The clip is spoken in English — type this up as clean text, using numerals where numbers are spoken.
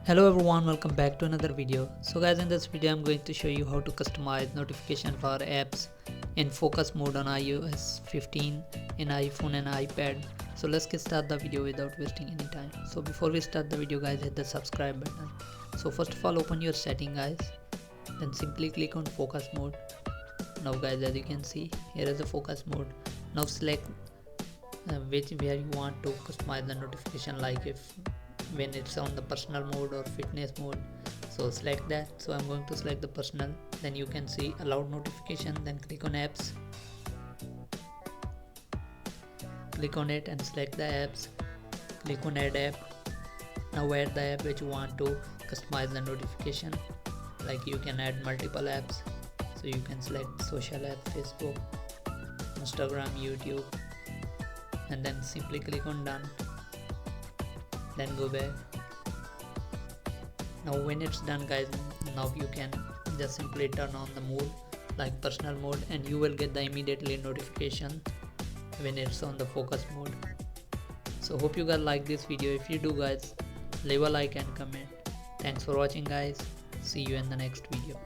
Hello everyone, welcome back to another video. So guys, in this video I'm going to show you how to customize notification for apps in focus mode on iOS 15 in iPhone and iPad. So let's get started the video without wasting any time. So before we start the video guys, hit the subscribe button. So first of all, open your setting guys, then simply click on focus mode. Now guys, as you can see, here is the focus mode. Now select where you want to customize the notification, like if when it's on the personal mode or fitness mode. So select that. So I'm going to select the personal. Then you can see allowed notification, then click on apps, click on it and select the apps, click on add app. Now add the app which you want to customize the notification, like you can add multiple apps. So you can select social app, Facebook, Instagram, YouTube, and then simply click on done, then go back. Now when it's done guys, now you can just simply turn on the mode like personal mode and you will get the immediately notification when it's on the focus mode. So hope you guys like this video. If you do guys, leave a like and comment. Thanks for watching guys. See you in the next video.